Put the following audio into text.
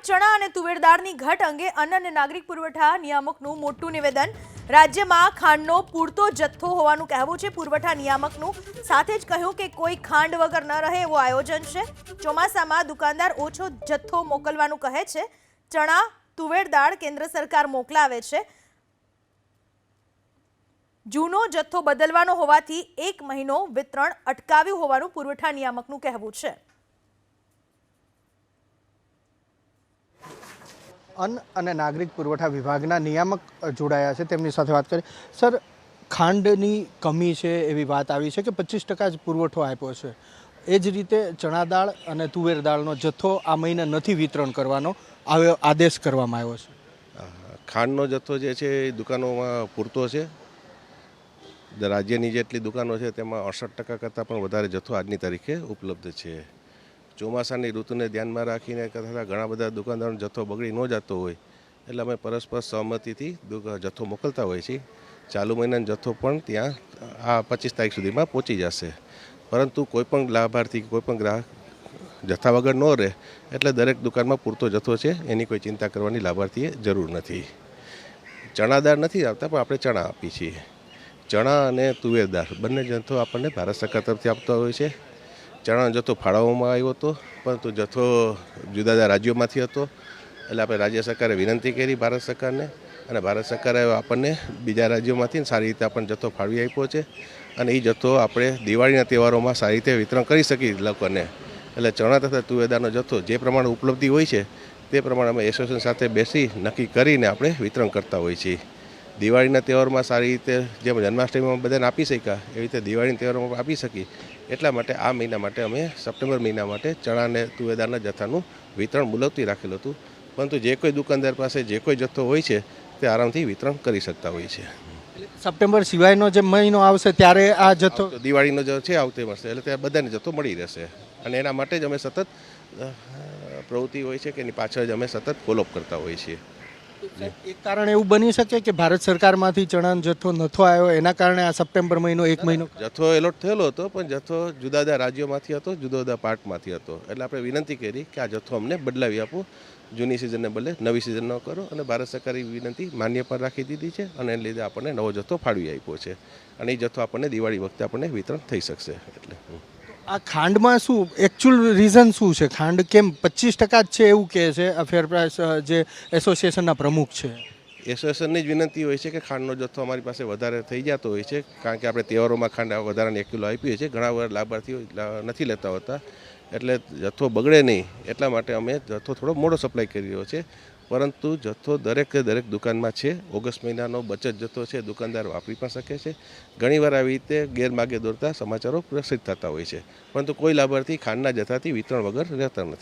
ચણા અને તુવેર દાળની ઘટ અંગે અન્ન અને નાગરિક પુરવઠા નિયામકનું મોટું નિવેદન। રાજ્યમાં ખાંડનો પૂરતો જથ્થો હોવાનું કહેવું છે પુરવઠા નિયામકનું। સાથે જ કહ્યું કે કોઈ ખાંડ વગર ન રહે એવું આયોજન છે। ચોમાસામાં દુકાનદાર ઓછો જથ્થો મોકલવાનું કહે છે। ચણા તુવેર દાળ કેન્દ્ર સરકાર મોકલાવે છે। જૂનો જથ્થો બદલવાનો હોવાથી 1 મહિનો વિતરણ અટકાવ્યું હોવાનું પુરવઠા નિયામકનું કહેવું છે। અન્ન અને નાગરિક પુરવઠા વિભાગના નિયામક જોડાયા છે, તેમની સાથે વાત કરી। સર, ખાંડની કમી છે એવી વાત આવી છે કે 25% જ પુરવઠો આપ્યો છે। એ જ રીતે ચણા દાળ અને તુવેર દાળનો જથ્થો આ મહિને નથી વિતરણ કરવાનો આદેશ કરવામાં આવ્યો છે। ખાંડનો જથ્થો જે છે એ દુકાનોમાં પૂરતો છે। રાજ્યની જેટલી દુકાનો છે તેમાં 68% કરતાં પણ વધારે જથ્થો આજની તારીખે ઉપલબ્ધ છે। ચોમાસાની ઋતુને ધ્યાનમાં રાખીને તથા ઘણા બધા દુકાનદારોનો જથ્થો બગડી ન જતો હોય એટલે અમે પરસ્પર સહમતિથી જથ્થો મોકલતા હોઈએ છીએ। ચાલુ મહિનાનો જથ્થો પણ ત્યાં આ 25 તારીખ સુધીમાં પહોંચી જશે। પરંતુ કોઈપણ લાભાર્થી કોઈપણ ગ્રાહક જથ્થા વગર ન રહે એટલે દરેક દુકાનમાં પૂરતો જથ્થો છે, એની કોઈ ચિંતા કરવાની લાભાર્થીએ જરૂર નથી। ચણા દાળ નથી આપતા પણ આપણે ચણા આપીએ છીએ। ચણા અને તુવેર દાળ બંને જથ્થો આપણને ભારત સરકાર તરફથી આપતા હોય છે। ચણાનો જથ્થો ફાળવવામાં આવ્યો હતો, પરંતુ જથ્થો જુદા જુદા રાજ્યોમાંથી હતો એટલે આપણે રાજ્ય સરકારે વિનંતી કરી ભારત સરકારને, અને ભારત સરકારે આપણને બીજા રાજ્યોમાંથી સારી રીતે આપણને જથ્થો ફાળવી આપ્યો છે। અને એ જથ્થો આપણે દિવાળીના તહેવારોમાં સારી રીતે વિતરણ કરી શકીએ લોકોને। એટલે ચણા તથા તુવેર દાળનો જથ્થો જે પ્રમાણે ઉપલબ્ધિ હોય છે તે પ્રમાણે અમે એસોસિએશન સાથે બેસી નક્કી કરીને આપણે વિતરણ કરતા હોઈએ છીએ। દિવાળીના તહેવારમાં સારી રીતે જેમ જન્માષ્ટમીમાં બધાને આપી શક્યા એવી રીતે દિવાળીના તહેવારોમાં આપી શકી એટલા માટે આ મહિના માટે અમે સપ્ટેમ્બર મહિના માટે ચણા અને તુવેર દાળના જથ્થાનું વિતરણ મુલતવી રાખેલું હતું। પરંતુ જે કોઈ દુકાનદાર પાસે જે કોઈ જથ્થો હોય છે તે આરામથી વિતરણ કરી શકતા હોય છે। સપ્ટેમ્બર સિવાયનો જે મહિનો આવશે ત્યારે આ જથ્થો દિવાળીનો જે છે આવતે વર્ષે એટલે ત્યાં બધાને જથ્થો મળી રહેશે, અને એના માટે જ અમે સતત પ્રવૃત્તિ હોય છે કે એની પાછળ જ અમે સતત ફોલોઅપ કરતા હોઈએ છીએ। એક કારણ એવું બની શકે કે ભારત સરકારમાંથી ચણાનો જથ્થો નહોતો આવ્યો, એના કારણે આ સપ્ટેમ્બર મહિનો 1 મહિનો જથ્થો એલોટ થયેલો હતો, પણ જથ્થો જુદા જુદા રાજ્યોમાંથી હતો, જુદા જુદા પાર્ટમાંથી હતો। એટલે આપણે વિનંતી કરી કે આ જથ્થો અમને બદલાવી આપો, જૂની સિઝનને બદલે નવી સિઝન ન કરો, અને ભારત સરકારી વિનંતી માન્ય પણ રાખી દીધી છે, અને એને લીધે આપણને નવો જથ્થો ફાળવી આપ્યો છે, અને એ જથ્થો આપણને દિવાળી વખતે આપણને વિતરણ થઈ શકશે। એટલે આ ખાંડમાં શું એકચ્યુઅલ રીઝન શું છે? ખાંડ કેમ 25% જ છે એવું કહે છે આ ફેર પ્રાઇસ જે એસોસિએશનના પ્રમુખ છે? એસોસિએશનની જ વિનંતી હોય છે કે ખાંડનો જથ્થો અમારી પાસે વધારે થઈ જતો હોય છે, કારણ કે આપણે તહેવારોમાં ખાંડ વધારાને 1 કિલો આપીએ છીએ। ઘણા બધા લાભાર્થીઓ નથી લેતા હોતા, એટલે જથ્થો બગડે નહીં એટલા માટે અમે જથ્થો થોડો મોડો સપ્લાય કરી રહ્યો છે। પરંતુ જથ્થો દરેક દુકાનમાં છે। ઓગસ્ટ મહિનાનો બચત જથ્થો છે, દુકાનદાર વાપરી પણ શકે છે। ઘણીવાર આવી રીતે ગેરમાર્ગે દોરતા સમાચારો પ્રસિદ્ધ થતા હોય છે, પરંતુ કોઈ લાભાર્થી ખાંડના જથ્થાથી વિતરણ વગર રહેતા નથી।